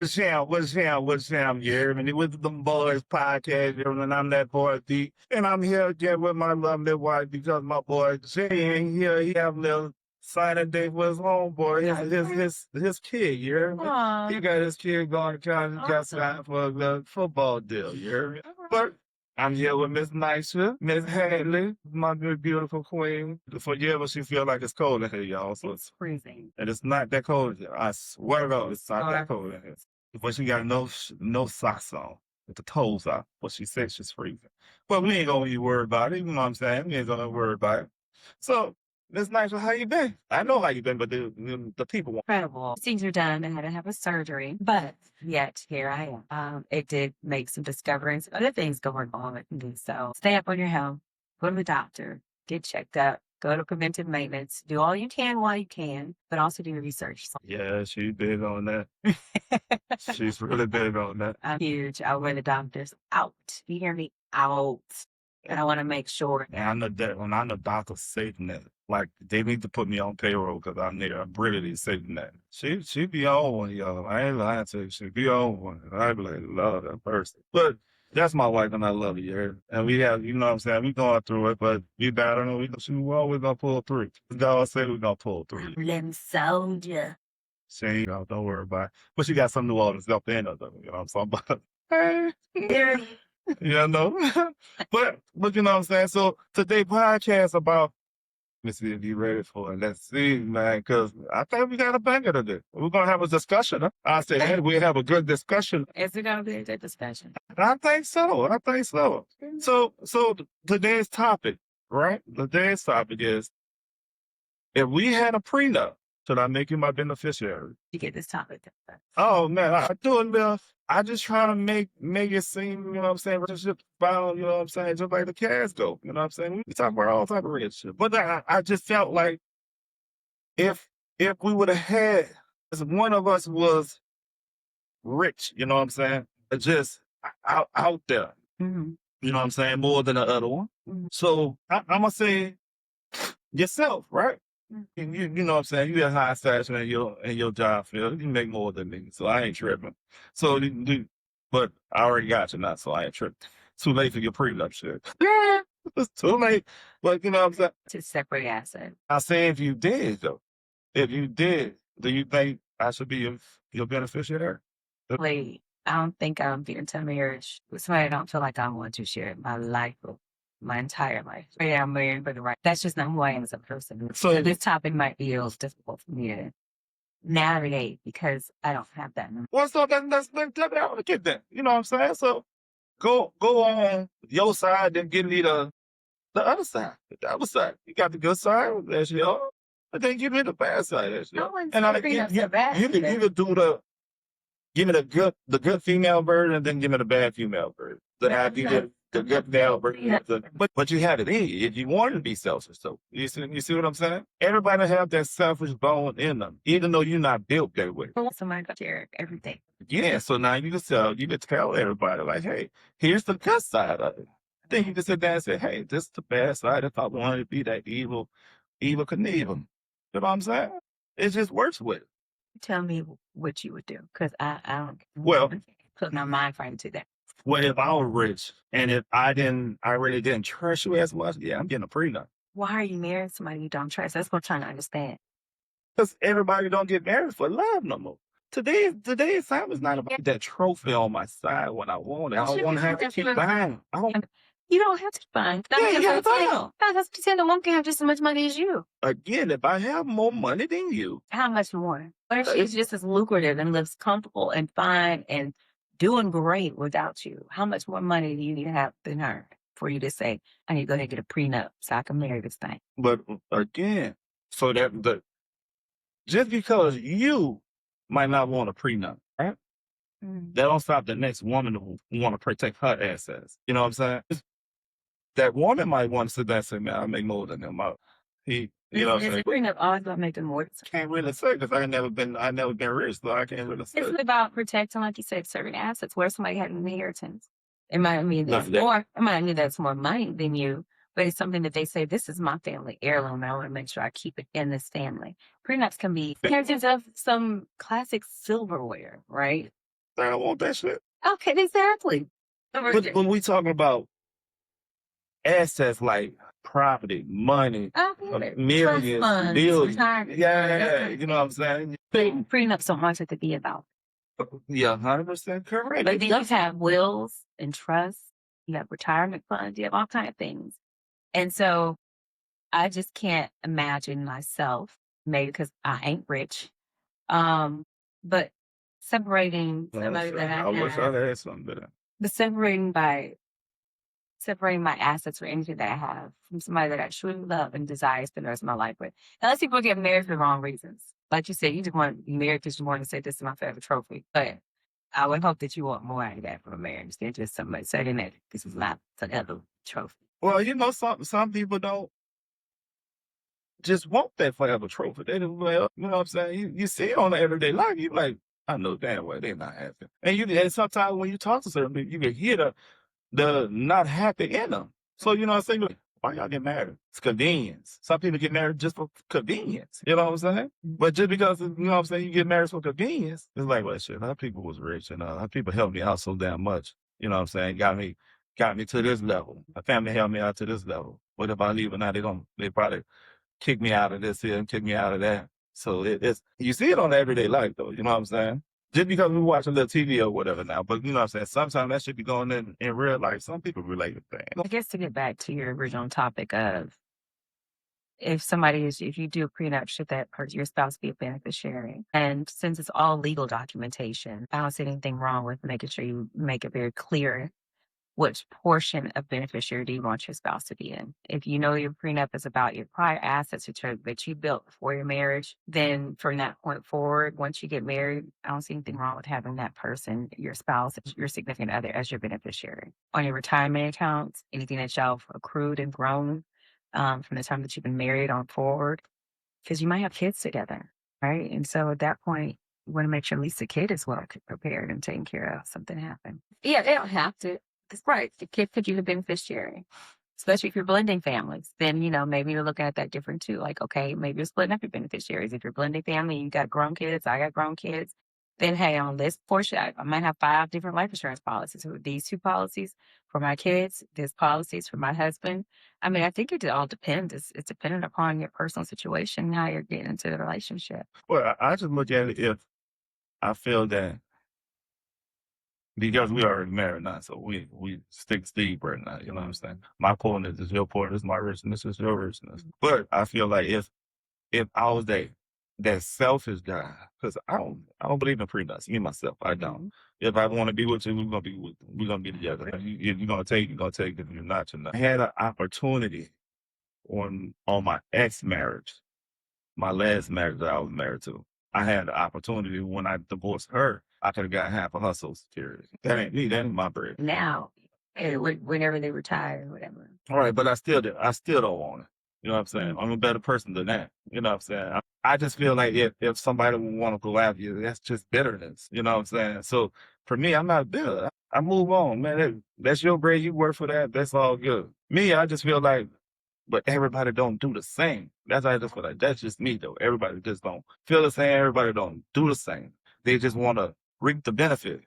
What's jam, you hear me? It was the Boys podcast, you know, and I'm that boy D. And I'm here again with my lovely wife because my boy Jay ain't here. He have a little signing day for his homeboy, his kid, you hear me? Aw. He got his kid going to college and got Awesome. signed for the football deal, you hear me? But I'm here with Miss Nisha, Miss Hadley, my good, beautiful queen. For years, she feel like it's cold in here, y'all. So It's freezing. and it's not that cold here. I swear to God, it's not that cold in here. But she got no socks on with the toes out. But she said she's freezing. But we ain't gonna be worried about it. You know what I'm saying? We ain't gonna worry about it. So, Miss Nisha, how you been? I know how you been, but the people want. Incredible. Things are done. I had to have a surgery, but yet here I am. It did make some discoveries, other things going on. So stay up on your health, go to the doctor, get checked up, go to preventive maintenance, do all you can while you can, but also do your research. Yeah, she's big on that. She's really big on that. I'm huge. I wear the doctors out. You hear me? Out. And I want to make sure. And I know that when I know doctors saying that, like they need to put me on payroll because I'm there. I'm really saying that. She be on one, y'all. I ain't lying to you. She be on one. I be like, love that person. But that's my wife and I love her. And we have, you know what I'm saying? We going through it, but we battling. We always gonna pull through. God said we gonna pull through. Them soldier. She ain't, don't worry about it. But she got some New Orleans up in her, though. You know what I'm talking about? Hey. You know? but you know what I'm saying? So today podcast about, let's see if you ready for it. Let's see, man, because I think we got a banger today. We're going to have a discussion. Huh? I said, hey, we'll have a good discussion. Is it going to be a good discussion? I think so. So today's topic, right? Today's topic is, if we had a prenup, should I make you my beneficiary? You get this topic. Oh, man, I do it, man. I just try to make it seem, you know what I'm saying, relationship bound, you know what I'm saying, just like the cash go, you know what I'm saying? We talk about all type of relationship. But I just felt like if we would have had, if one of us was rich, you know what I'm saying, just out there, Mm-hmm. you know what I'm saying, more than the other one. Mm-hmm. So I'm going to say yourself, right? You know what I'm saying? You got high station in your job field. You make more than me, so I ain't tripping. So, but I already got you now, so I ain't tripping. Too late for your prenup shit. It's too late. But you know what I'm saying? To separate assets. I say if you did, though. If you did, do you think I should be your beneficiary? Wait, I don't think I'm being to marriage with somebody I don't feel like I want to share my life with. My entire life. Yeah, I'm married for the right. That's just not who I am as a person. So this topic might be a little difficult for me to navigate because I don't have that. Well, so let's get that. You know what I'm saying? So go on your side, then give me the other side, the other side. You got the good side, that's yours. But then give me the bad side, that's yours. And I you can do give me the good female version, and then give me the bad female version. The good male version. But you had it in you. If you wanted to be selfish, so you see what I'm saying? Everybody have that selfish bone in them, even though you're not built that way. Somebody got to share everything. Yeah, so now you can tell everybody, like, hey, here's the good side of it. Then you can sit down and say, hey, this is the bad side if I wanted to be that evil Knievel. You know what I'm saying? It just works with it. Tell me what you would do, because I don't put my mind right into that. Well, if I was rich and if I really didn't trust you as much, yeah, I'm getting a prenup. Why are you marrying somebody you don't trust? That's what I'm trying to understand. Because everybody don't get married for love no more. Today's time is not about that trophy on my side when I want it. I don't want to have to keep buying. You don't have to buy. Yeah, you got to buy. No, that's pretend the one can have just as much money as you. Again, if I have more money than you. How much more? What if she's just as lucrative and lives comfortable and fine and doing great without you? How much more money do you need to have than her for you to say, I need to go ahead and get a prenup so I can marry this thing? But again, so that just because you might not want a prenup, right? That don't stop the next woman who want to protect her assets. You know what I'm saying? That woman might want to sit there and say, man, I make more than him. You know what I'm saying? Prenup always about making more. Can't really say because I never been rich, so I can't really say. It's about protecting, like you said, certain assets where somebody had an inheritance. It might mean that's more money than you, but it's something that they say, this is my family heirloom. I want to make sure I keep it in this family. Prenups can be inheritance of some classic silverware, right? I don't want that shit. Okay, exactly. But when we talking about assets like property, money, millions, funds, billions, retirement. yeah, you know what I'm saying? Prenups don't want it to be about. Yeah, 100% correct. But then you have wills and trusts, you have retirement funds, you have all kind of things. And so I just can't imagine myself, maybe because I ain't rich, but separating somebody that I wish I have, had something better. but separating my assets or anything that I have from somebody that I truly love and desire to spend the rest of my life with. Unless people get married for the wrong reasons. Like you said, you just want to be married because you want to say, this is my favorite trophy. But I would hope that you want more out of that from a marriage than just somebody saying that this is not another trophy. Well, you know, some people don't just want that forever trophy. They just, well, you know what I'm saying? You see it on the everyday life, you like, I know damn well they're not happy. And sometimes when you talk to certain people, you can hear the not happy in them. So you know what I'm saying? Like, why y'all get married? It's convenience. Some people get married just for convenience. You know what I'm saying? But just because you know what I'm saying, you get married for convenience, it's like, well, shit, our people was rich and our people helped me out so damn much. You know what I'm saying? Got me to this level. My family helped me out to this level. What if I leave or not? They probably kick me out of this here and kick me out of that. So it's you see it on everyday life though. You know what I'm saying? Just because we watch a little TV or whatever now, but you know what I'm saying? Sometimes that should be going in real life. Some people relate to things. I guess to get back to your original topic of if you do a prenup, should your spouse be a beneficiary? And since it's all legal documentation, I don't see anything wrong with making sure you make it very clear which portion of beneficiary do you want your spouse to be in. If you know your prenup is about your prior assets that you built before your marriage, then from that point forward, once you get married, I don't see anything wrong with having that person, your spouse, your significant other, as your beneficiary. On your retirement accounts, anything that y'all have accrued and grown from the time that you've been married on forward, because you might have kids together, right? And so at that point, you want to make sure at least the kid is well prepared and taken care of if something happened. Yeah, they don't have to. That's right. The kid could be the beneficiary, especially if you're blending families. Then, maybe you're looking at that different too. Like, okay, maybe you're splitting up your beneficiaries. If you're blending family, you got grown kids, I got grown kids. Then, hey, on this portion, I might have 5 different life insurance policies. So these 2 policies for my kids, these policies for my husband. I mean, I think it all depends. It's dependent upon your personal situation and how you're getting into the relationship. Well, I just look at it if I feel that because we already married now, so we stick Steve right now, you know what I'm saying? My poorness is your poorness, my richness is your richness. But I feel like if I was that selfish guy, because I don't believe in prenups, me myself, I don't. If I want to be with you, we're gonna be together. If you're gonna take, you're gonna take. If you're not, you're not. I had an opportunity on my ex marriage, my last marriage that I was married to. I had the opportunity when I divorced her, I could have got half of her social security. That ain't me, that ain't my bread. Now, whenever they retire or whatever. All right, but I still don't want it. You know what I'm saying? I'm a better person than that. You know what I'm saying? I just feel like if somebody would want to go after you, that's just bitterness. You know what I'm saying? So for me, I'm not bitter. I move on, man. That's your bread. You work for that. That's all good. Me, I just feel like, but everybody don't do the same. That's how I just feel like. That's just me, though. Everybody just don't feel the same. Everybody don't do the same. They just want to reap the benefit.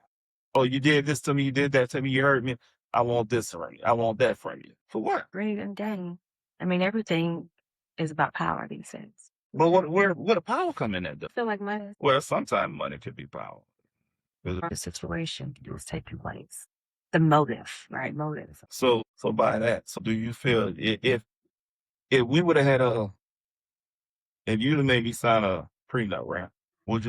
Oh, you did this to me. You did that to me. You hurt me. I want this from you. I want that from you. For what? Great and dang. I mean, everything is about power these days. But where the power come in at? I feel like money. Well, sometimes money could be power. The situation is taking place. The motive, right? Motive. So by that, so do you feel if we would have had if you'd have made me sign a prenup, right? Would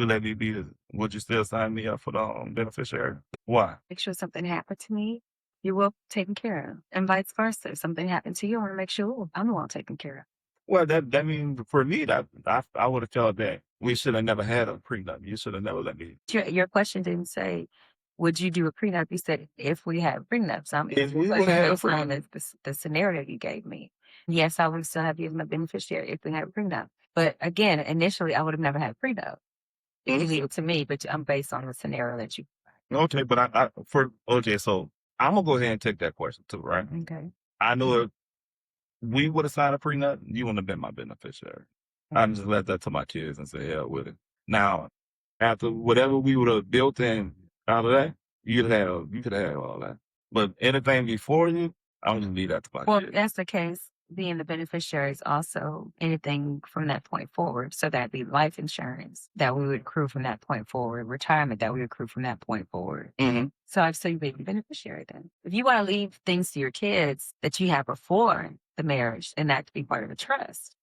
you still sign me up for the beneficiary? Why? Make sure something happened to me, you're well taken care of. And vice versa. If something happened to you, I want to make sure I'm the one taken care of. Well, that means for me, that I would have felt that we should have never had a prenup. You should have never let me. Your question didn't say, would you do a prenup? You said, if we had a prenup. So If we would have had a based on prenup, the scenario you gave me. Yes, I would still have you as my beneficiary if we had a prenup. But again, initially, I would have never had a prenup. You leave it to me, but I'm based on the scenario that you. okay, but so I'm gonna go ahead and take that question too, right? Okay. I know if we would have signed a prenup, you wouldn't have been my beneficiary. I just left that to my kids and say, hell with it. Now, after whatever we would have built in Out of that, you could have all that. But anything before you, I don't leave that to my Well, if kids. that's the case, being the beneficiary is also anything from that point forward. So that'd be life insurance that we would accrue from that point forward, retirement that we accrue from that point forward. Mhm. So I'd say you'd be the beneficiary then. If you want to leave things to your kids that you have before the marriage and that to be part of the trust.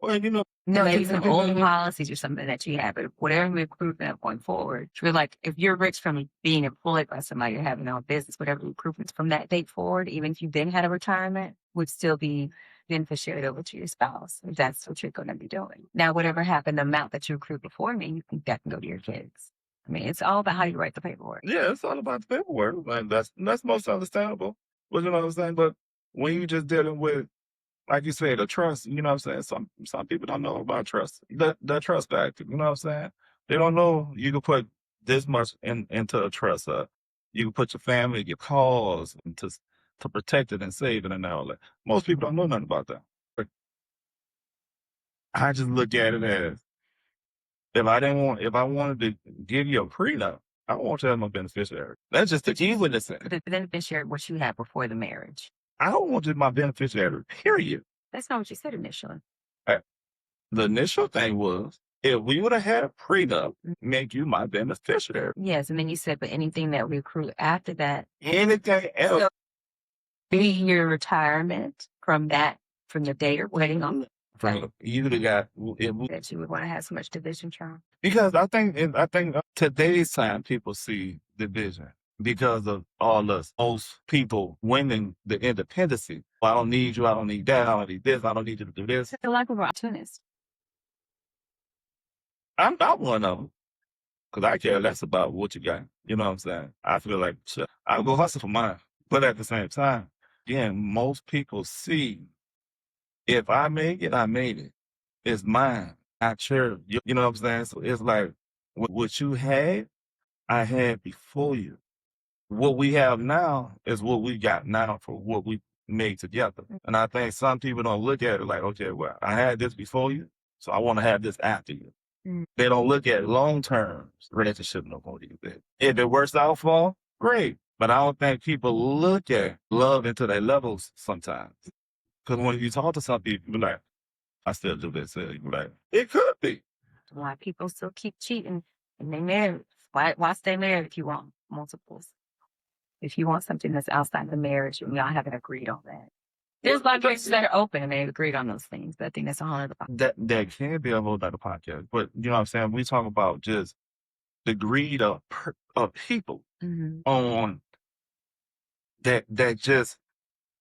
Well, you know, No, maybe some old policies or something that you have, but whatever we accrue from that point forward. You're like, if you're rich from being employed by somebody or having your own business, whatever improvements from that date forward, even if you then had a retirement, would still be beneficiary over to your spouse, if that's what you're going to be doing. Now, whatever happened, the amount that you accrued before me, you think that can go to your kids. I mean, it's all about how you write the paperwork. yeah, it's all about the paperwork. Like that's most understandable. But you know what I'm saying? But when you just dealing with, like you said, a trust, you know what I'm saying? Some people don't know about trust. The trust factor, you know what I'm saying? They don't know you can put this much into a trust. You can put your family, your cause to protect it and save it and all that. Most people don't know nothing about that. But I just look at it as if I wanted to give you a prenup, I don't want you to have no beneficiary. That's just the key with this thing. The beneficiary, what you had before the marriage. I don't want you to be my beneficiary, period. That's not what you said initially. The initial thing was, if we would have had a prenup, make you my beneficiary. Yes, and then you said, but anything that we accrue after that, Anything else, so be your retirement from the date or wedding on from you would have got that you would want to have so much division from. because I think today's time people see division because of all us most people winning the independency. Well, I don't need you. I don't need that. I don't need this. I don't need you to do this. It's a lack of opportunists. I'm not one of them because I care less about what you got. You know what I'm saying? I feel like shit, I'll go hustle for mine. But at the same time, again, most people see if I make it, I made it. It's mine. I cherish it. You know what I'm saying? So it's like what you had, I had before you. What we have now is what we got now for what we made together. And I think some people don't look at it like, okay, well, I had this before you, so I want to have this after you. They don't look at long-term relationship no more these days. If it works out for 'em, great. But I don't think people look at love into their levels sometimes. Because when you talk to some people, you're like, I still do this. You're like, it could be. Why people still keep cheating and they married. Why stay married if you want multiples? If you want something that's outside the marriage and y'all haven't agreed on that. There's a lot of places that are open and they've agreed on those things, but I think that's a whole other That can be a whole other podcast. But you know what I'm saying? We talk about just the greed of people on that just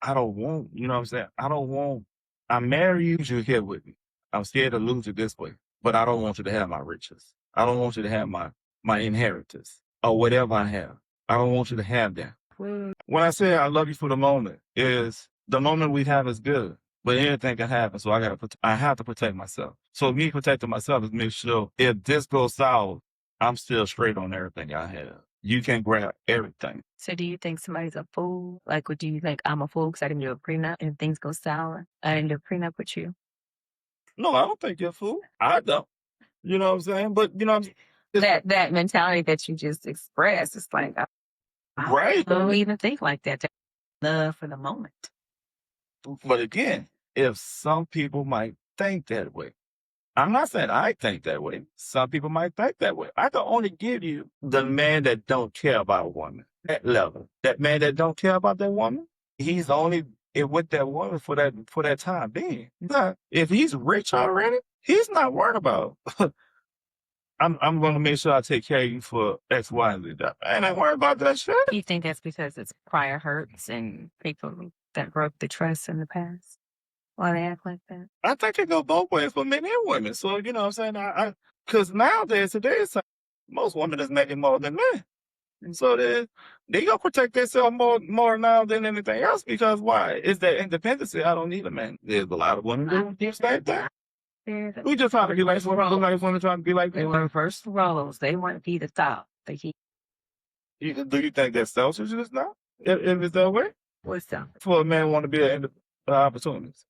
I don't want, you know what I'm saying? I marry you here with me. I'm scared to lose it this way. But I don't want you to have my riches. I don't want you to have my inheritance or whatever I have. I don't want you to have that. When I say I love you for the moment, is the moment we have is good. But anything can happen, so I have to protect myself. So me protecting myself is make sure if this goes south, I'm still straight on everything I have. You can grab everything. So do you think somebody's a fool? Like, do you think I'm a fool because I didn't do a prenup and things go sour? I didn't do a prenup with you. No, I don't think you're a fool. I don't. You know what I'm saying? But you know, that mentality that you just expressed, it's like, right? I don't even think like that. That's love for the moment. But again, if some people might think that way, I'm not saying I think that way. Some people might think that way. I can only give you the man that don't care about a woman. That level. That man that don't care about that woman, he's only with that woman for that time being. Now, if he's rich already, he's not worried about. I'm going to make sure I take care of you for X, Y, and Z. I ain't worried about that shit. You think that's because it's prior hurts and people that broke the trust in the past? Why they act like that? I think it go both ways for men and women. So, you know what I'm saying? Because nowadays, today's time, most women is making more than men. So they going to protect themselves more now than anything else because why? It's that independency. I don't need a man. There's a lot of women who do the same thing. We just trying to be like women trying to be like they were reverse roles. They want to be the top. Do you think that's selfishness now? If it's that way? What's that? For a man want to be an opportunist.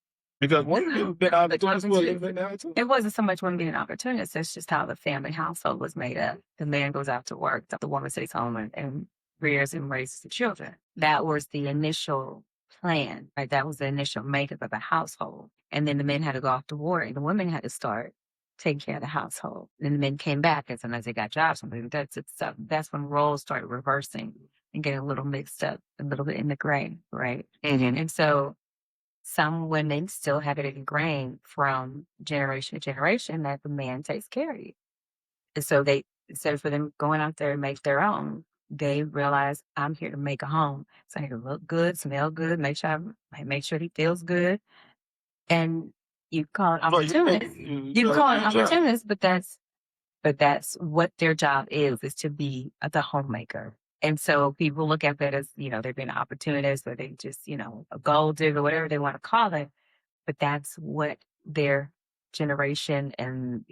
Because women have been opportunists for a little bit now too. It wasn't so much women being opportunists. It's just how the family household was made up. The man goes out to work, the woman stays home and rears and raises the children. That was the initial plan, right? That was the initial makeup of a household. And then the men had to go off to war and the women had to start taking care of the household. And the men came back and sometimes they got jobs. Something that's when roles started reversing and getting a little mixed up, a little bit in the gray, right? And so some women still have it ingrained from generation to generation that the man takes care of you. And so they, instead of for them going out there and make their own, they realize I'm here to make a home. So I need to look good, smell good, make sure he feels good. And you call it opportunist. You call it opportunist, but that's what their job is to be the homemaker. And so people look at that as, they've been opportunists or they just, a gold digger, whatever they want to call it. But that's what their generation and,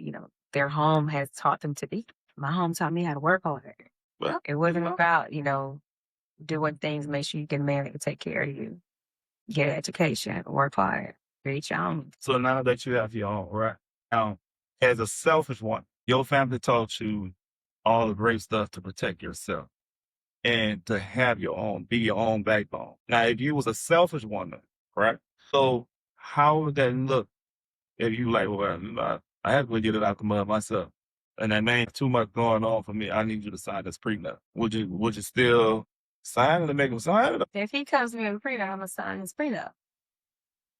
their home has taught them to be. My home taught me how to work hard. Well, It wasn't about, doing things, make sure you get married to take care of you, get an education, work hard, reach your own. So now that you have your own, right? Now, as a selfish one, your family taught you all the great stuff to protect yourself and to have your own, be your own backbone. Now, if you was a selfish woman, right? So how would that look if you like, well, I have to get it out the mud myself, and there ain't too much going on for me. I need you to sign this prenup. Would you still sign it to make him sign it? If he comes to me with a prenup, I'm gonna sign his prenup.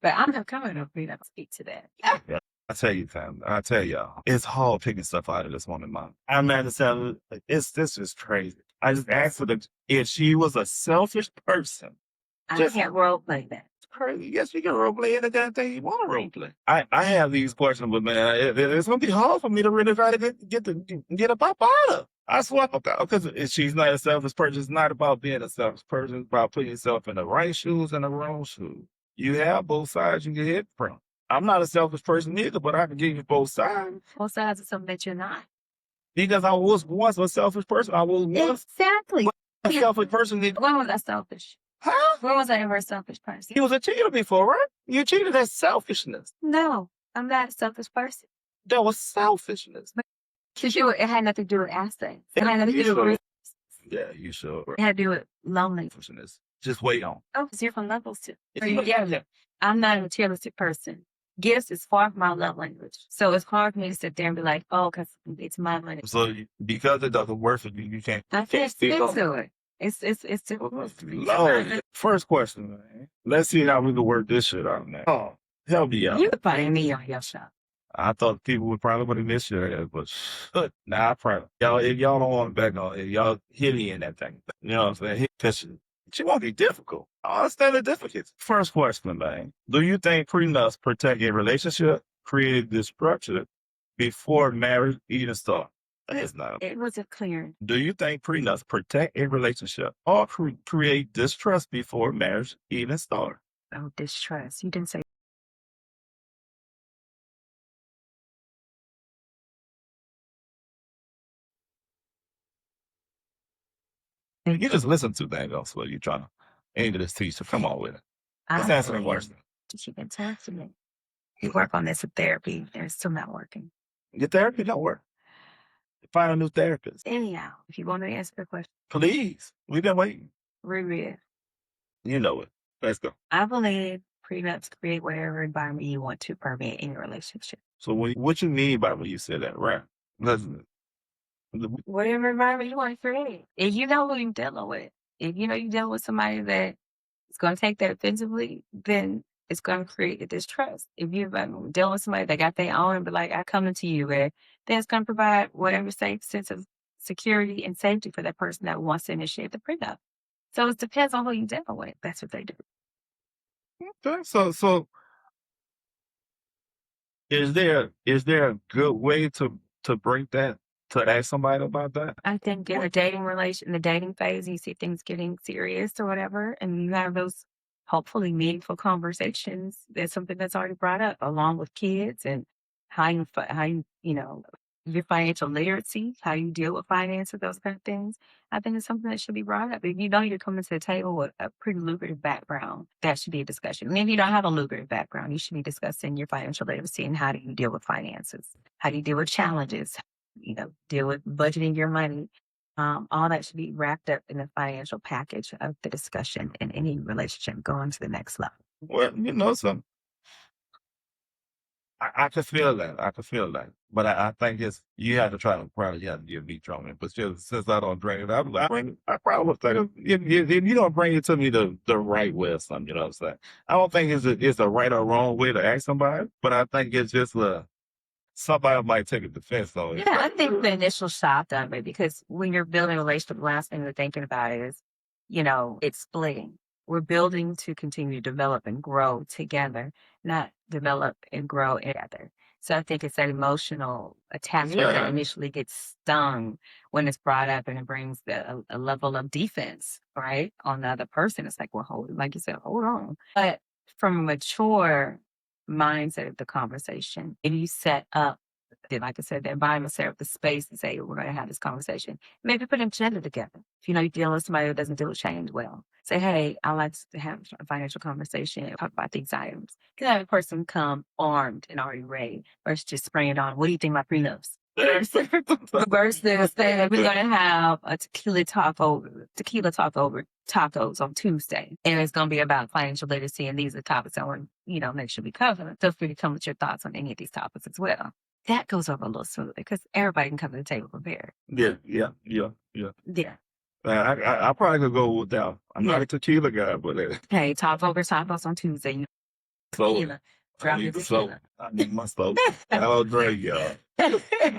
But I'm not coming to a prenup to speak to that. Yeah. I tell you, fam. I tell y'all, it's hard picking stuff out of this woman's mind. I'm not saying this is crazy. I just asked her if she was a selfish person. I can't role play that. Crazy. Yes, you can role play any damn thing you want to role play. I have these questions, but man, it's gonna be hard for me to really try to get a pop out of. I swear, because she's not a selfish person. It's not about being a selfish person. It's about putting yourself in the right shoes and the wrong shoes. You have both sides you can hit from. I'm not a selfish person either, but I can give you both sides. Both sides of something that you're not. Because I was once a selfish person. I was once exactly a selfish person. When was I selfish? Huh? When was I ever a selfish person? You was a cheater before, right? You cheated. That's selfishness. No, I'm not a selfish person. That was selfishness. It had nothing to do with assets. It had nothing to do with. Yeah, you sure. It had to do with loneliness. Just wait on. Oh, it's different levels too. Yeah, I'm not a materialistic person. Gifts is far from my love language. So it's hard for me to sit there and be like, oh, because it's my money. So because it doesn't work for you, you can't. I can't stick to it. It's difficult. Lord. First question, man. Let's see how we can work this shit out, man. Oh, help me out. You could probably me on your shop. I thought people would probably want to miss you, but nah, I probably y'all. If y'all don't want to back on, if y'all hit me in that thing, you know what I'm saying? Hit this. She won't be difficult. I understand the difficulties. First question, man. Do you think prenups protect a relationship, create this structure before marriage even starts? It's not. It wasn't clear. Do you think prenups protect a relationship or create distrust before marriage even starts? Oh, distrust. You didn't say. You just listen to that else what you're trying to aim to this teacher. Come on with it. Let's answer the question. She can talk to me. You work on this with therapy, and it's still not working. Your therapy don't work. Find a new therapist. Anyhow, if you want to answer the question, please. We've been waiting. Reread it. You know it. Let's go. I believe prenups create whatever environment you want to permeate in your relationship. So what you mean by when you say that, right? Listen. Whatever environment you want to create. If you know who you're dealing with, if you know you're dealing with somebody that is going to take that offensively, then it's going to create a distrust. If you're dealing with somebody that got their own and be like, I come to you, then it's going to provide whatever safe sense of security and safety for that person that wants to initiate the prenup. So it depends on who you're dealing with. That's what they do. Okay, so is there a good way to break that? To ask somebody about that? I think in a dating the dating phase, you see things getting serious or whatever, and you have those hopefully meaningful conversations. There's something that's already brought up along with kids and how you your financial literacy, how you deal with finances, those kind of things. I think it's something that should be brought up. If you know you're coming to the table with a pretty lucrative background, that should be a discussion. And if you don't have a lucrative background, you should be discussing your financial literacy and how do you deal with finances? How do you deal with challenges? Deal with budgeting your money. All that should be wrapped up in the financial package of the discussion in any relationship going to the next level. Well, I can feel that. I can feel that. But I think you have to try to probably have to give me drawing. But still, since I don't drink it, I probably would think if you don't bring it to me the right way or something, you know what I'm saying? I don't think it's a right or wrong way to ask somebody, but I think it's just somebody might take a defense on it. Yeah, I think the initial shock of it, because when you're building a relationship, the last thing you're thinking about is, it's splitting. We're building to continue to develop and grow together, not develop and grow together. So I think it's that emotional attachment that Yeah. initially gets stung when it's brought up, and it brings a level of defense, right, on the other person. It's like, well, like you said, hold on. But from a mature mindset of the conversation, if you set up, like I said, the environment, set up the space and say, we're going to have this conversation. Maybe put an agenda together. If you're dealing with somebody who doesn't deal with change well, say, hey, I like to have a financial conversation and talk about these items. You can have a person come armed and already ready versus just spraying it on. What do you think about prenups? Versus saying we're going to have a tequila talk over tacos on Tuesday. And it's going to be about financial literacy. And these are topics I want, make sure we cover. Feel free to come with your thoughts on any of these topics as well. That goes over a little smoothly because everybody can come to the table prepared. Yeah. I probably could go with that. I'm not a tequila guy, but Hey, tacos on Tuesday. Tequila. Drop your tequila. I need my soda. I don't drink, y'all. I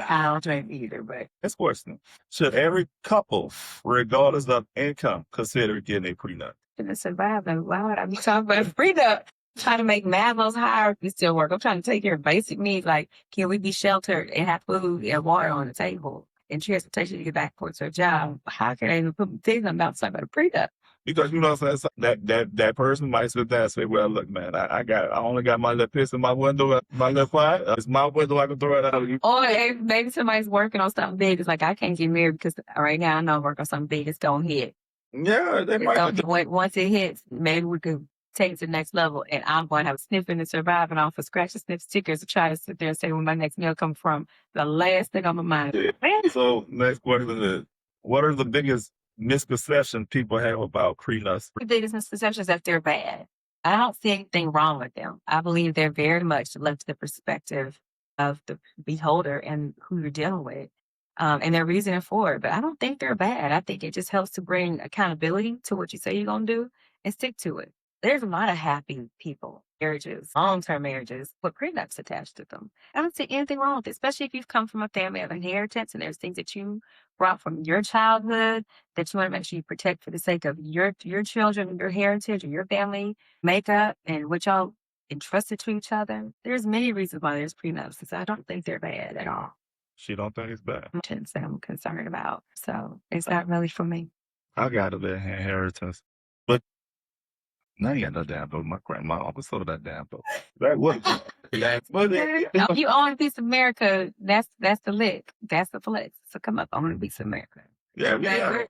don't drink either, but Next question. Should every couple, regardless of income, consider getting a prenup? to survive, and why would I be talking about prenup? Trying to make Maslow's hierarchy still work. I'm trying to take care of basic needs, like can we be sheltered and have food and water on the table and transportation to get back towards our job? How can I even put things about something about a prenup? Because you know what I'm saying? That person might sit there and say, well, look, man, I only got my little piss in my window, my little fire. It's my window, I can throw it out. Or maybe somebody's working on something big. It's like, I can't get married because right now I know I'm working on something big. It's going to hit. Yeah, they might. Once it hits, maybe we could take it to the next level. And I'm going to have sniffing and surviving off of scratch and sniff stickers to try to sit there and say where my next meal come from. The last thing on my mind. Yeah. So next question is, what are the biggest misconceptions people have about prenups? The biggest misconception is that they're bad. I don't see anything wrong with them. I believe they're very much left to the perspective of the beholder and who you're dealing with. And their reasoning for it. But I don't think they're bad. I think it just helps to bring accountability to what you say you're going to do and stick to it. There's a lot of happy people, marriages, long-term marriages, with prenups attached to them. I don't see anything wrong with it, especially if you've come from a family of inheritance and there's things that you brought from your childhood that you want to make sure you protect for the sake of your children, your heritage, or your family makeup, and what y'all entrusted to each other. There's many reasons why there's prenups. So I don't think they're bad at all. She don't think it's bad. That I'm concerned about. So it's not really for me. I got a little inheritance. But now you got no damn boat. My grandma uncle sold that damn boat. That was If you own a piece of America, that's the lick. That's the flex. So come up, own a piece of America. Yeah.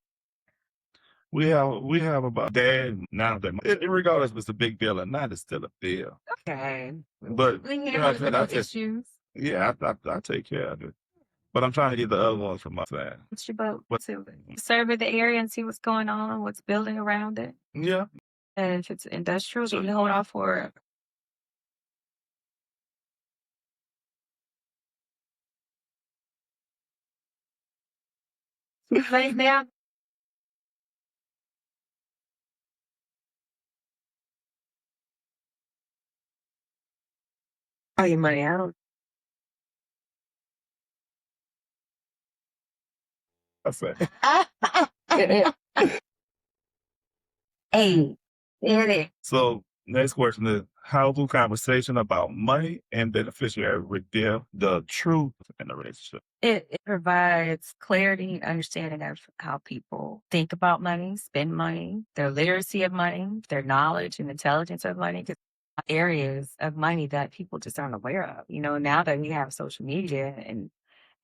We have about dad now that regardless if it's a big bill or not, it's still a bill. Okay. But I issues. Yeah, I take care of it. But I'm trying to get the other ones from my side. What's your boat? Survey the area and see what's going on, what's building around it. Yeah. And if it's industrial, then you hold off for it. Right now. Oh, your money out. That's it. Hey, there it is. So next question is, how do conversation about money and beneficiary reveal the truth in the relationship? It provides clarity and understanding of how people think about money, spend money, their literacy of money, their knowledge and intelligence of money. Because areas of money that people just aren't aware of. Now that we have social media and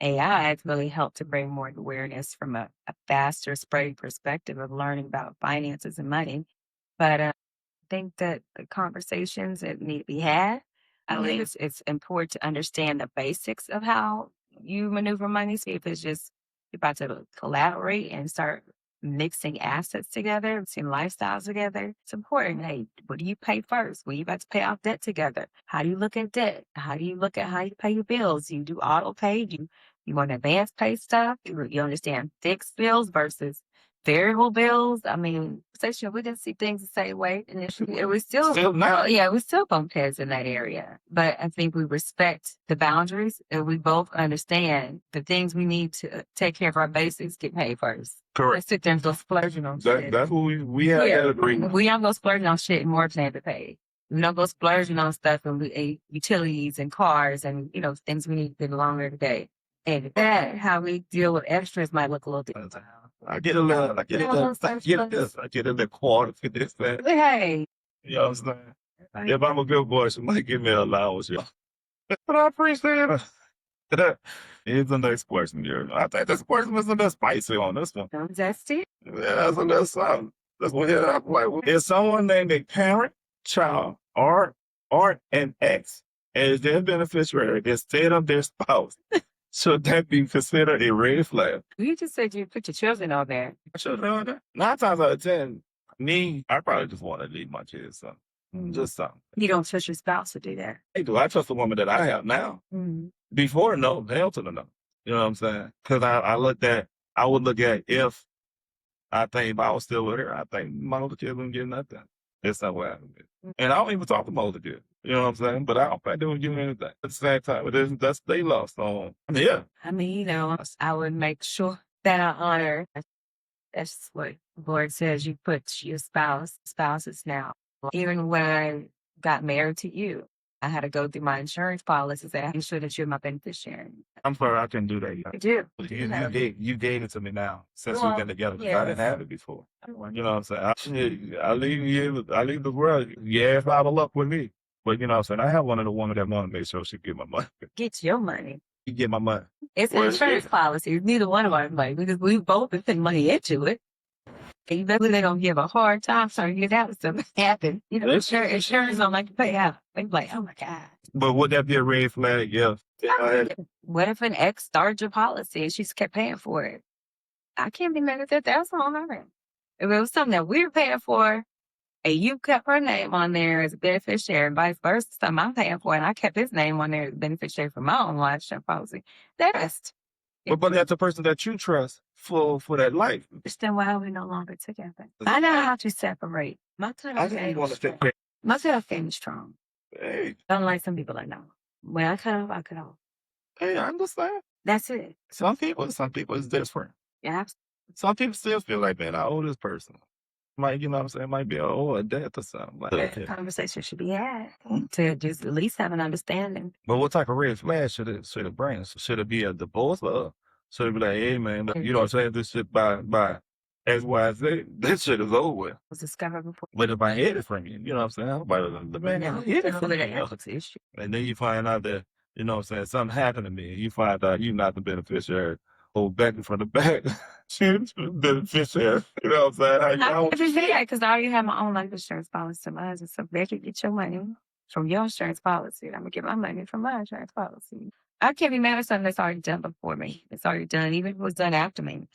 AI has really helped to bring more awareness from a faster spreading perspective of learning about finances and money. But I think that the conversations that need to be had, I think it's important to understand the basics of how you maneuver money. See if it's just you're about to collaborate and start mixing assets together, mixing lifestyles together. It's important. Hey, what do you pay first? When you about to pay off debt together? How do you look at debt? How do you look at how you pay your bills? You do auto pay? You want advance pay stuff? You understand fixed bills versus variable bills. I mean, sexual, we didn't see things the same way initially. It was Still not. yeah, we still bump heads in that area. But I think we respect the boundaries and we both understand the things we need to take care of our basics get paid first. Correct. Let's sit there and go splurging on shit. That's what we have that agreement. We don't go splurging on shit and more plan to pay. We don't go splurging on stuff and utilities and cars and, things we need to get along every day. And that, how we deal with extras might look a little different. I get a little quarter for this, man. Hey. You know what I'm saying? If I'm a good boy, she might give me an allowance, y'all. But I appreciate it. Here's the next question here. I think this question was a little spicy on this one. That's it. Yeah, that's a little something. That's what here I'm like. Is someone named a parent, child, or an ex as their beneficiary instead of their spouse? Should that be considered a red flag? You just said you put your children on there. Children on there? 9 times out of 10, I probably just want to leave my kids something. Just something. You don't trust your spouse to do that. Hey, do I trust the woman that I have now? Before, no. Hell to the no. You know what I'm saying? Because I would look at if I was still with her, I think my older kids wouldn't get nothing. That's not what happened. And I don't even talk to my older kids. You know what I'm saying? But I don't think they would give me anything. At the same time, that's they lost. So, yeah. I mean, I would make sure that I honor. That's what the Lord says. You put your spouses now. Even when I got married to you, I had to go through my insurance policies and make sure that you're my beneficiary. I'm sorry, I can do that. You do. You gave it to me now since we've been together. Yes. I didn't have it before. You know what I'm saying? I leave the world. Yeah, if out of luck with me. But you know what I'm saying? I have one of the women that want to make sure she get my money. Get your money. You get my money. It's an insurance policy. Neither one of our money because we've both been putting money into it. And you bet they're gonna give a hard time trying to get out if something happen. Insurance don't like to pay out. They be like, oh my God. But would that be a red flag? Yeah. What if an ex started your policy and she kept paying for it? I can't be mad at that. That's on her. If it was something that we were paying for and you kept her name on there as a beneficiary and vice versa, something I'm paying for and I kept his name on there as a beneficiary for my own life insurance policy, that's but that's the person that you trust for that life. Then why are we no longer together? I know how to separate. My cutoff game is strong. Hey. Unlike some people I know. When I cut off, I cut off. Hey, I understand. That's it. Some people is different. Yeah. Some people still feel like, man, I owe this person. Might, you know what I'm saying? Might be a death or something. Like that conversation should be had to just at least have an understanding. But what type of red flag should it bring? Should it be a divorce or should it be like, hey man, you know what I'm saying? This shit by XYZ, this shit is over with. Was discovered before. But if I hid it from you, you know what I'm saying? The man hid it from you. And then you find out that, you know what I'm saying, something happened to me. You find out you're not the beneficiary. Hold back in front of the back. She's beneficiary. You know what I'm saying? I appreciate that because I already have my own life insurance policy to my husband. So they can get your money from your insurance policy. I'm going to get my money from my insurance policy. I can't be mad at something that's already done before me. It's already done, even if it was done after me.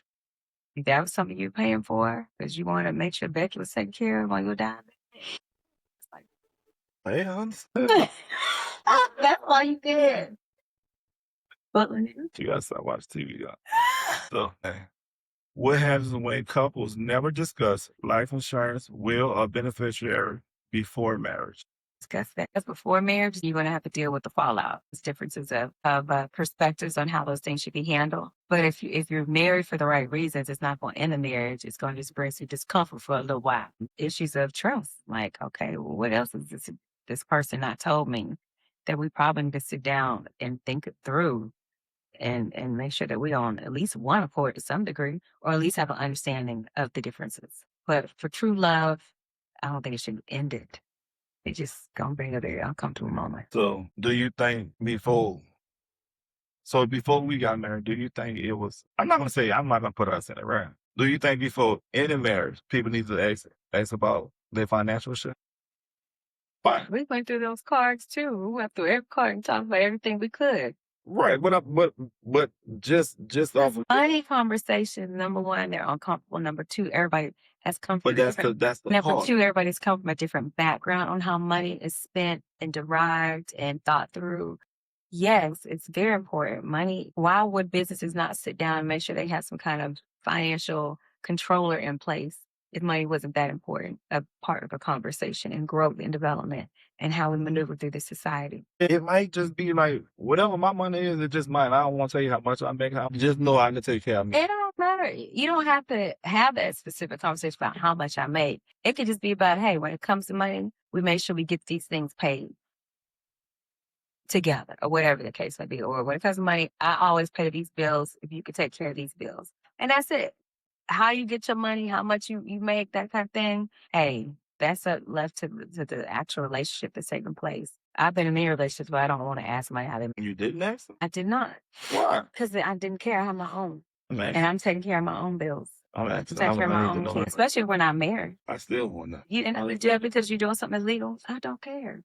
If that was something you're paying for because you want to make sure Becky was taken care of while you're dying. I understand. That's all you did. But you gotta stop watching TV, y'all. So, what happens when couples never discuss life insurance, will, or beneficiary before marriage? Discuss that. Because before marriage, you're going to have to deal with the fallout. There's differences of perspectives on how those things should be handled. But if you're married for the right reasons, it's not going to end the marriage. It's going to just bring some discomfort for a little while. Issues of trust, like, okay, well, what else is this person not told me that we probably need to sit down and think it through and make sure that we on at least one accord to some degree, or at least have an understanding of the differences. But for true love, I don't think it should end it. It just gonna bring a very uncomfortable moment. So do you think before So before we got married, do you think it was? I'm not gonna put us in it, right? Do you think before any marriage, people need to ask about their financial shit? Fine. We went through those cards too. We went through every card and talked about everything we could. Right, but just off of Money conversation, number one, they're uncomfortable. Number two, everybody has come from but that's different. the Number part. two, everybody's come from a different background on how money is spent and derived and thought through. Yes, it's very important. Money. Why would businesses not sit down and make sure they have some kind of financial controller in place if money wasn't that important, a part of a conversation and growth and development and how we maneuver through this society? It might just be like whatever my money is, it just might. I don't want to tell you how much I make. Just know I can take care of me. It don't matter. You don't have to have that specific conversation about how much I make. It could just be about, hey, when it comes to money, we make sure we get these things paid together or whatever the case may be. Or when it comes to money, I always pay these bills if you could take care of these bills. And that's it. How you get your money, how much you make, that kind of thing. Hey, that's left to the actual relationship that's taking place. I've been in many relationships where I don't want to ask somebody how they. You didn't ask them? I did not. Why? Because I didn't care. I have my own. I'm And asking. I'm taking care of my own bills. I'm I'm asking. taking care of my I need to own know kids, that. especially when I'm married. I still want that. You didn't have to do it because you're doing something illegal. I don't care.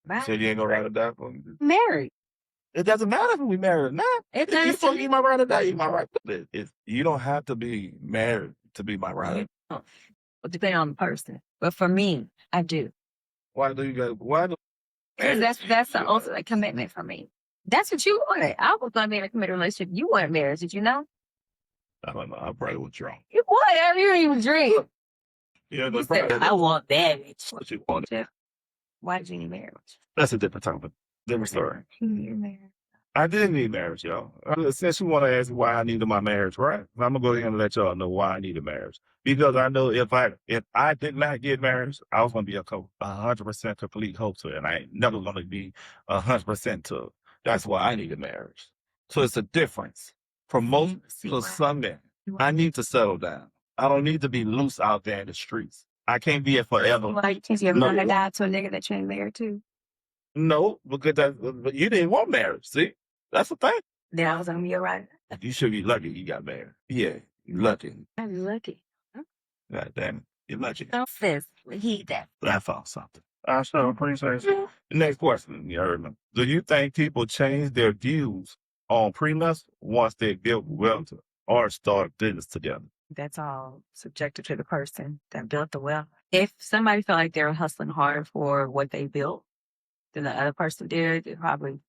Bye. So you ain't gonna ride or die for me? Married. It doesn't matter if we married or not. It If you does. fuck, you my ride or die. You my right. You don't have to be married to be my ride. Well, depending on the person. But for me, I do. Why do you got? Why do? Because that's the ultimate commitment for me. That's what you wanted. I was going to be in a committed relationship. You wanted marriage. Did you know? I don't know. I probably was drunk. You whatever. You didn't even drink. Yeah, You that's said, I want marriage. what you wanted. Jeff, why did you need marriage? That's a different topic. Different story. You need marriage. I didn't need marriage, y'all. Since you want to ask why I needed my marriage, right? I'm gonna go ahead and let y'all know why I needed marriage. Because I know if I did not get married, I was gonna be 100% complete hope to it, and I ain't never gonna be 100% to it. That's why I needed marriage. So it's a difference. For most, for some men, I need to settle down. I don't need to be loose out there in the streets. I can't be it forever. Well, you think you're No. going to die to a nigga that you ain't married to? No, because but you didn't want marriage. See, that's the thing. Then I was going to be all right. You should be lucky you got married. Yeah, you're lucky. I'm lucky. God damn it, you're lucky. Don't sis. Heed that. I found something. I sure appreciate it. Next question, you heard me. Do you think people change their views on prenups once they build wealth or start business together? That's all subjective to the person that built the wealth. If somebody felt like they were hustling hard for what they built, then the other person did, it probably,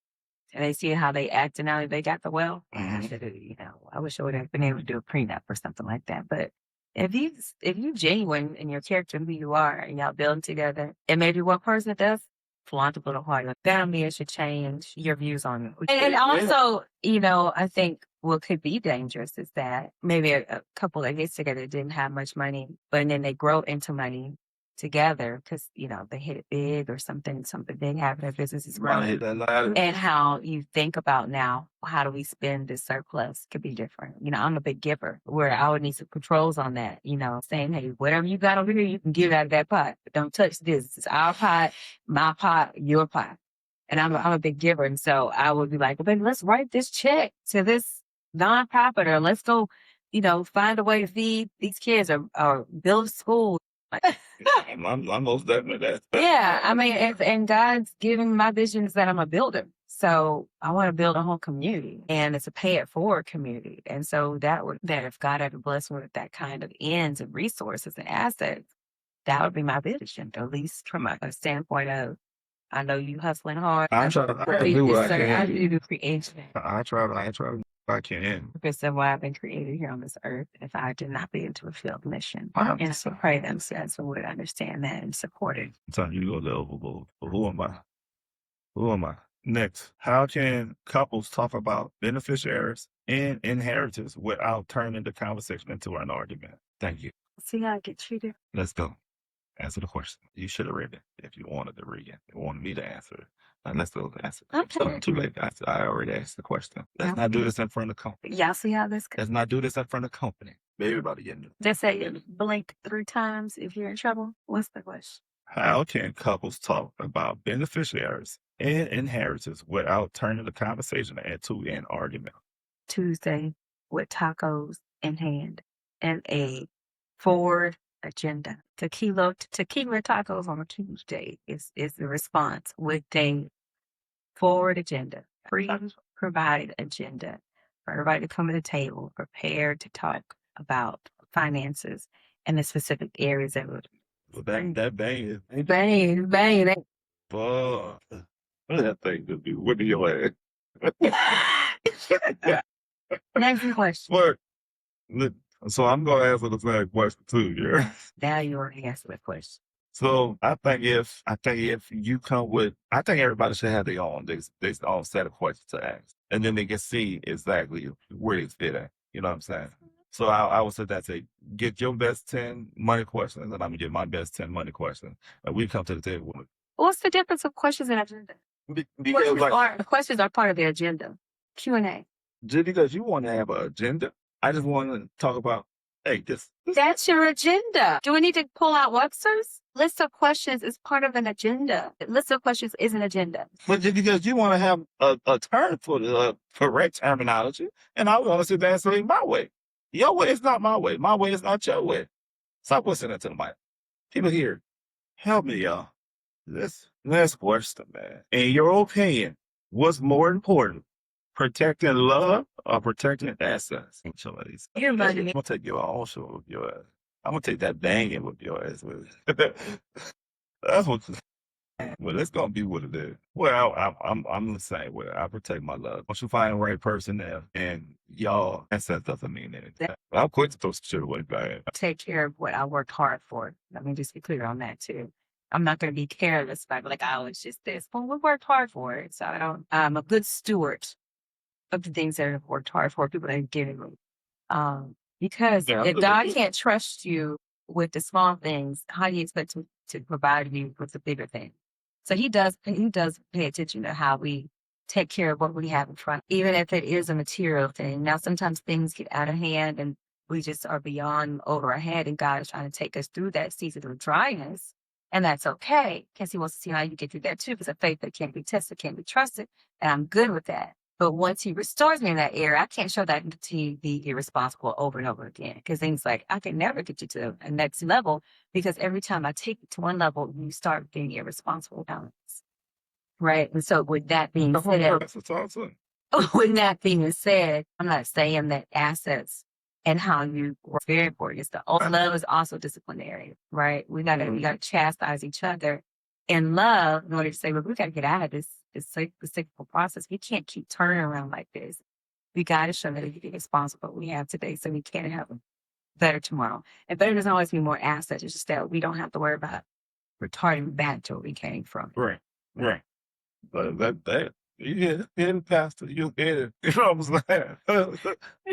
and they see how they act and now they got the wealth. Mhm. I wish I would have been able to do a prenup or something like that. But if you genuine in your character, who you are, and y'all building together, and maybe one person does flaunt a little harder, that means it should change your views on it. And also, I think what could be dangerous is that maybe a couple that gets together didn't have much money, but then they grow into money together because they hit it big or something big happened, their business is Might hit growing. that ladder. And how you think about now, how do we spend this surplus could be different. I'm a big giver where I would need some controls on that, saying, hey, whatever you got over here, you can give out of that pot. But don't touch this. It's our pot, my pot, your pot. And I'm a big giver. And so I would be like, well, baby, let's write this check to this nonprofit or let's go, find a way to feed these kids or build a school. I'm most definitely that. Yeah, I mean, and God's given my visions that I'm a builder. So I want to build a whole community and it's a pay it forward community. And so that if God ever blessed me with that kind of ends and resources and assets, that would be my vision, at least from a standpoint of, I know you hustling hard. I try to do what I I can. do creation. I try to I can. Purpose of why I've been created here on this earth. If I did not be into a field mission, Wow. and so pray themselves would understand that and support it. Sometimes you go there overboard. But who am I? Who am I? Next, how can couples talk about beneficiaries and inheritance without turning the conversation into an argument? Thank you. See how I get treated. Let's go. Answer the question. You should have read it if you wanted to read it. You wanted me to answer it. Let's go answer it. Okay. So too late. I already asked the question. Let's not do this in front of company. Y'all see how this goes? Let's not do this in front of company. Everybody getting it. They say blink 3 times if you're in trouble. What's the question? How can couples talk about beneficiaries and inheritance without turning the conversation into an argument. Tuesday with tacos in hand and a forward agenda. Tequila tacos on a Tuesday is the response with a forward agenda, provided agenda for everybody to come to the table prepared to talk about finances and the specific areas that would Well, that bang is bang. fuck. What that thing could be whipping your ass. Next question. But look, so I'm gonna answer the same question too, yeah. Now you already answered the question. So I think if you come with, I think everybody should have their own set of questions to ask, and then they can see exactly where they fit at. You know what I'm saying? So I would say that's a get your best 10 money questions, and I'm gonna get my best 10 money questions, and we come to the table with. What's the difference of questions and agenda? Because Questions are part of the agenda. Q&A. just because you want to have an agenda, I just want to talk about, hey, this That's your agenda. Do we need to pull out Webster's? List of questions is part of an agenda. List of questions is an agenda. But just because you want to have a term for the correct terminology, and I want to sit there and say my way. Your way is not my way. My way is not your way. Stop listening to the mic. People here, help me, y'all. This question, man. In your opinion, what's more important? Protecting love or protecting assets? Some of these. Your money. I'm gonna take your own show with your ass. I'm gonna take that banging with your ass with. That's what. Well, it's gonna be what it is. Well, I'm the same way. I protect my love. Once you find the right person there, and y'all, assets doesn't mean anything. I'm quick to throw some shit away, bad. Take care of what I worked hard for. Let me just be clear on that too. I'm not going to be careless about like, oh, it's just this. Well, we worked hard for it. So I'm a good steward of the things that I've worked hard for, people that are giving me. Because if God can't trust you with the small things, how do you expect to provide you with the bigger thing? So he does pay attention to how we take care of what we have in front, even if it is a material thing. Now, sometimes things get out of hand and we just are beyond over our head, and God is trying to take us through that season of dryness. And that's okay, because he wants to see how you get through that too, because a faith that can't be tested, can't be trusted. And I'm good with that. But once he restores me in that area, I can't show that and continue to be irresponsible over and over again. Because things like, I can never get you to a next level, because every time I take you to one level, you start being irresponsible about it. Right? And so with that being said, I'm not saying that assets and how you work is very important. It's the love is also disciplinary, right? We gotta chastise each other in love in order to say, well, we gotta get out of this cyclical process. We can't keep turning around like this. We gotta show that we be responsible what we have today, so we can have a better tomorrow. And better doesn't always mean more assets. It's just that we don't have to worry about returning back to where we came from. Right. But that you hit pastor, you hit it. You know what I'm saying?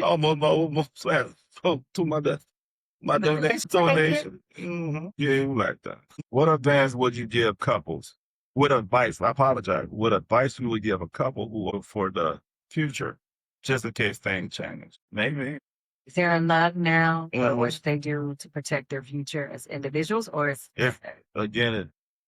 almost to my donation. Mm-hmm. Yeah, like that. What advice would you give couples? What advice? I apologize. What advice you would give a couple who are for the future, just in case things change? Maybe. Is there a love now, or what should they do to protect their future as individuals, or as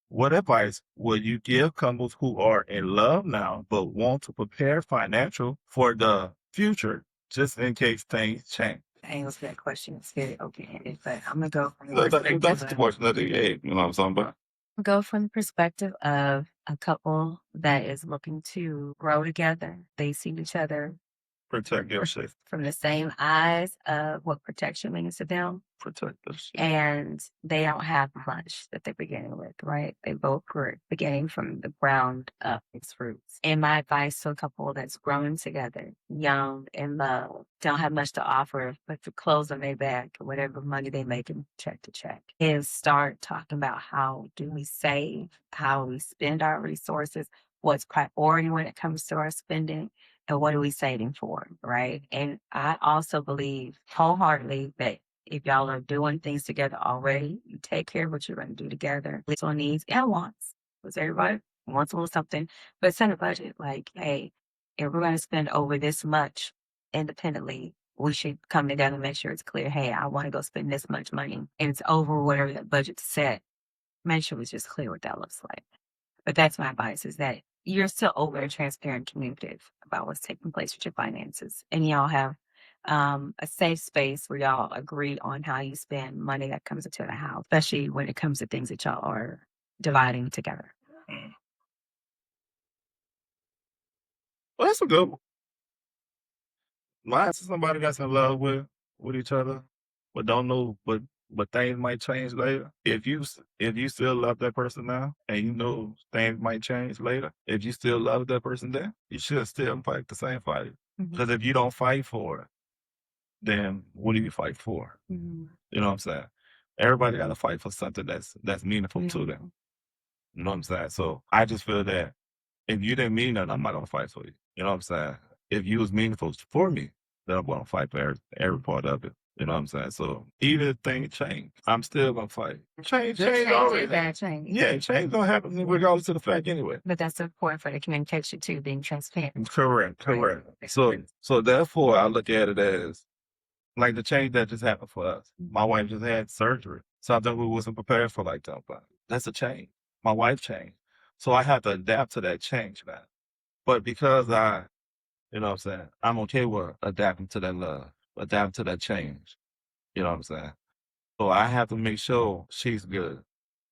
what advice would you give couples who are in love now but want to prepare financial for the future, just in case things change? Angles for that question is very open-ended, but I'm gonna go from that's the question that they gave. You know what I'm talking about? Go from the perspective of a couple that is looking to grow together. They see each other. Protect your safety. From the same eyes of what protection means to them. Protect us. And they don't have much that they're beginning with, right? They both were beginning from the ground up, its fruits. And my advice to a couple that's growing together, young in love, don't have much to offer, but the clothes on their back, or whatever money they make in check to check, is start talking about how do we save, how we spend our resources, what's priority when it comes to our spending, and what are we saving for, right? And I also believe wholeheartedly that if y'all are doing things together already, you take care of what you're going to do together. Based on needs and wants, because everybody wants a little something, but set a budget. Like, hey, if we're going to spend over this much independently, we should come together and make sure it's clear. Hey, I want to go spend this much money, and it's over whatever that budget's set. Make sure it's just clear what that looks like. But that's my advice: is that you're still open and transparent, communicative about what's taking place with your finances, and y'all have a safe space where y'all agree on how you spend money that comes into the house, especially when it comes to things that y'all are dividing together. Well, that's a good one. Mine's somebody that's in love with each other, but don't know, but things might change later. If you still love that person now, and you know things might change later, if you still love that person then, you should still fight the same fight. Because if you don't fight for it, then what do you fight for? You know what I'm saying? Everybody got to fight for something that's meaningful to them. You know what I'm saying? So I just feel that if you didn't mean that, I'm not gonna fight for you. You know what I'm saying? If you was meaningful for me, then I'm gonna fight for every part of it. You know what I'm saying? So even if things change, I'm still gonna fight. Change already. Bad change. Yeah, change gonna happen regardless of the fact anyway. But that's important for the communication too, being transparent. Correct. Right. So therefore, I look at it as like the change that just happened for us. My wife just had surgery, something we wasn't prepared for like that. But that's a change. My wife changed, so I have to adapt to that change now. But because you know what I'm saying, I'm okay with adapting to that love, adapting to that change. You know what I'm saying? So I have to make sure she's good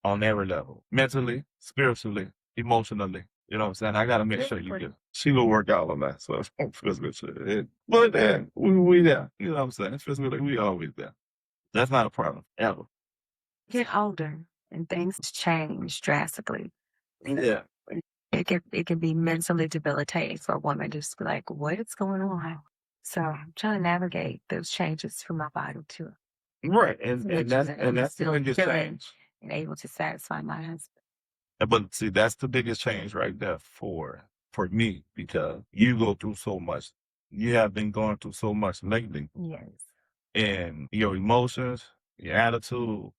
on every level, mentally, spiritually, emotionally. You know what I'm saying? I got to make sure you good. She will work out on that. So it feels good. But then we there. You know what I'm saying? It feels good. We always there. That's not a problem ever. Get older and things change drastically. Yeah. It can be mentally debilitating for a woman to just be like, what is going on? So I'm trying to navigate those changes for my body too. Right. And that's the biggest change. And able to satisfy my husband. But see, that's the biggest change right there for me, because you go through so much. You have been going through so much lately. Yes. And your emotions, your attitude,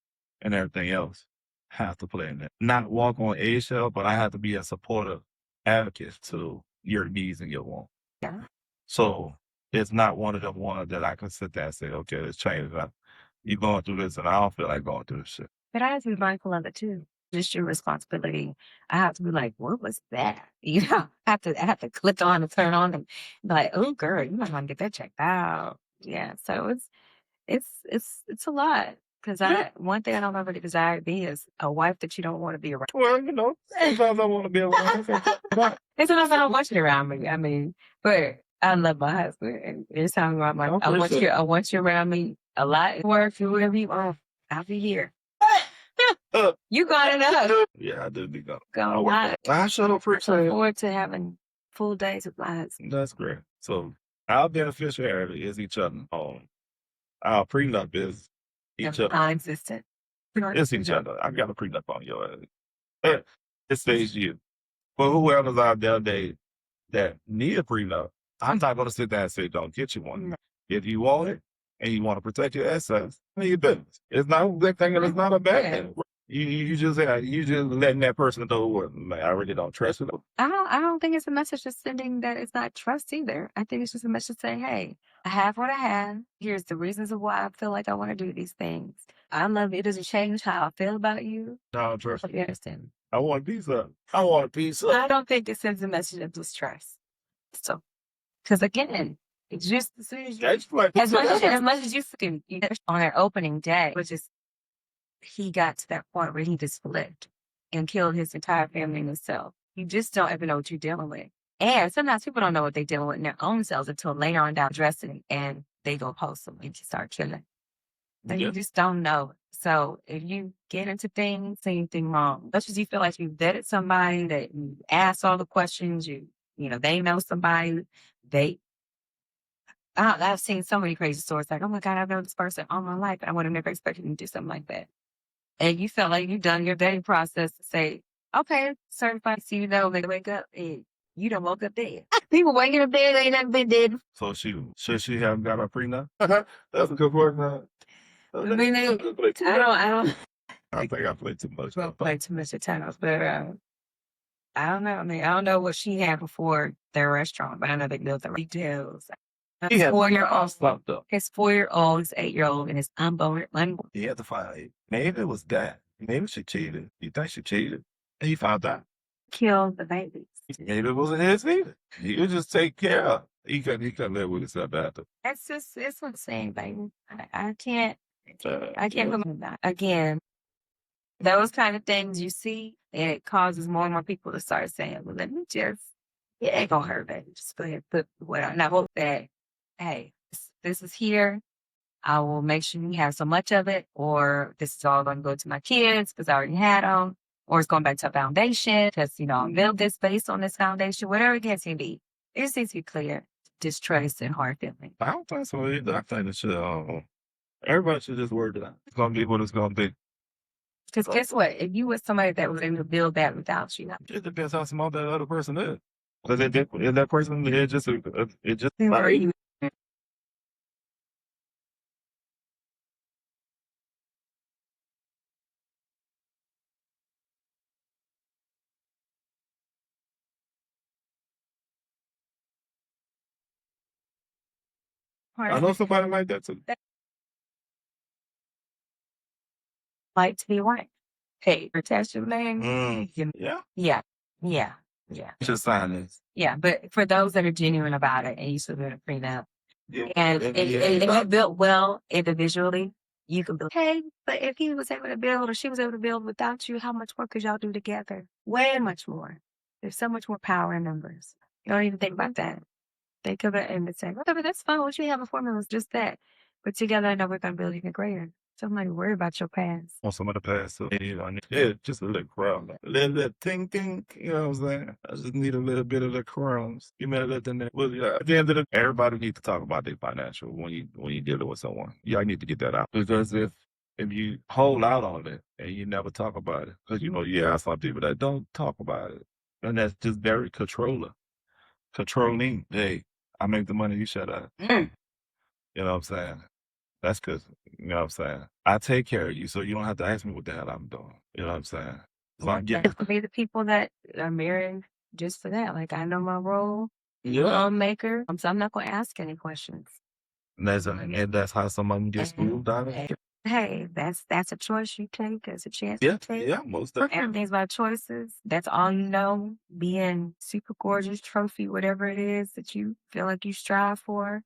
and everything else have to play in that. Not walk on eggshell, but I have to be a supportive advocate to your needs and your wants. Yeah. So it's not one of them ones that I can sit there and say, okay, let's change it up. You're going through this, and I don't feel like going through this shit. But I have to be mindful of it too. Just your responsibility. I have to be like, what was that? You know, I have to click on and turn on and be like, oh girl, you might want to get that checked out. Yeah. So it's a lot. Because one thing I don't ever desire to be is a wife that you don't want to be around. Well, you know, sometimes I want to be around. And sometimes I don't want you around me. I mean, but I love my husband, and there's times where I'm like, I want you around me a lot. Work, wherever you are, I'll be here. You got enough. Yeah, I do be gone. I should appreciate look forward to having full days with my husband. That's great. So our beneficiary is each other. Our prenup is each other. Non-existent. It's each other. I got a prenup on your ass. It stays you. But whoever's out there that need a prenup, I'm not going to sit there and say, don't get you one. No. If you want it and you want to protect your assets, I your business. It's not a good thing and it's not a bad thing. You just letting that person know what, like, I really don't trust it. I don't think it's a message just sending that it's not trust either. I think it's just a message saying, hey, I have what I have. Here's the reasons of why I feel like I want to do these things. I love you. It doesn't change how I feel about you. I don't trust You understand? I want a piece of. I want a piece of. I don't think it sends a message of distrust. So, because again, it's just as soon as as much as you can on their opening day, which is he got to that point where he just flipped and killed his entire family and himself. You just don't ever know what you're dealing with. And sometimes people don't know what they're dealing with in their own selves until later on down dressing and they go post them and just start killing. Then you just don't know. So if you get into things, say anything wrong, much as you feel like you vetted somebody, that you asked all the questions, you know, they know somebody, I've seen so many crazy stories like, oh my God, I've known this person all my life, and I would have never expected them to do something like that. And you felt like you've done your vetting process to say, okay, certified, so you know, they wake up and you don't woke up dead. People waking up dead, they ain't never been dead. So should she have got a prenup? That's a good question. I mean, I don't. I think I played too much. Well, play too much at times, but I don't know. I mean, I don't know what she had before their restaurant, but I know they built the details. His 4-year-old, his 4-year-old, his 8-year-old, and his unborn. He had to find it. Maybe it was that. Maybe she cheated. You think she cheated? And he found out. Killed the babies. Maybe it wasn't his either. He was just take care of. He couldn't live with himself after. It's what I'm saying, baby. I can't Yeah. believe that. Again, those kind of things you see, and it causes more and more people to start saying, well, let me just, it ain't gonna hurt, baby. Just go ahead and put what and I hope that, hey, this is here. I will make sure you have so much of it, or this is all going to go to my kids because I already had them, or it's going back to a foundation because, I built this based on this foundation, whatever it gets to be. It just needs to be clear, distrust and hard feeling. I don't think so either. I think it should, everybody should just work it out. It's going to be what it's going to be. Because guess what? If you were somebody that was able to build that without you, it depends how small that other person is. Because if that person is just, it just, Are you- I know somebody like that too. like to be right. Hey, attach your name. Yeah. Yeah. Yeah. Yeah. Just sign this. Yeah. But for those that are genuine about it and you submit a prenup, Yeah. and it built well individually, you can be, hey, but if he was able to build or she was able to build without you, how much more could y'all do together? Way much more. There's so much more power in numbers. You don't even think about that. Think of it and say, whatever, that's fine. What you have a formula is just that. But together, I know we're going to build even greater. So I'm not worried about your past. Want some of the past. So, yeah, just a little crumb. A little ting ting. You know what I'm saying? I just need a little bit of the crumbs. You know that then. Well, yeah, at the end of the everybody needs to talk about their financial when you dealing with someone. Yeah, I need to get that out. Because if you hold out on it and you never talk about it, because you have some people that don't talk about it. And that's just very controlling. Hey, I make the money, you shut up. You know what I'm saying? That's because, you know what I'm saying? I take care of you, so you don't have to ask me what the hell I'm doing. You know what I'm saying? So I'm getting. That could be the people that are married just for that. Like, I know my role, Yeah. homemaker, so I'm not going to ask any questions. And that's how some of them get screwed out of it. Hey, that's a choice you take. That's a chance Yeah, you take. yeah, most definitely. Everything's about choices. That's all you know. Being super gorgeous, trophy, whatever it is that you feel like you strive for,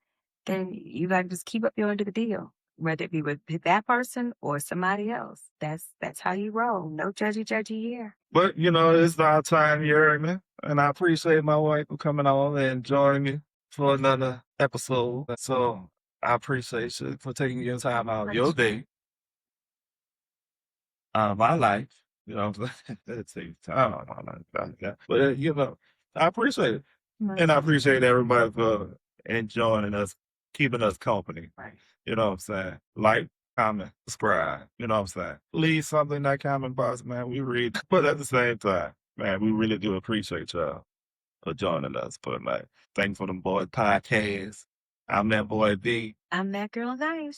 then you got to just keep up your end of the deal, whether it be with that person or somebody else. That's how you roll. No judgy here. But it's our time, you heard me? And I appreciate my wife for coming on and joining me for another episode. So I appreciate you for taking your time out of your day, my life. You know what I'm saying? It takes time out of my life. Yeah. But I appreciate it. And I appreciate everybody for enjoying us, keeping us company. Right. You know what I'm saying? Like, comment, subscribe. You know what I'm saying? Leave something in that comment box, man. We read. But at the same time, man, we really do appreciate y'all for joining us. But thanks for them boy podcast. I'm that boy D. I'm that girl, guys.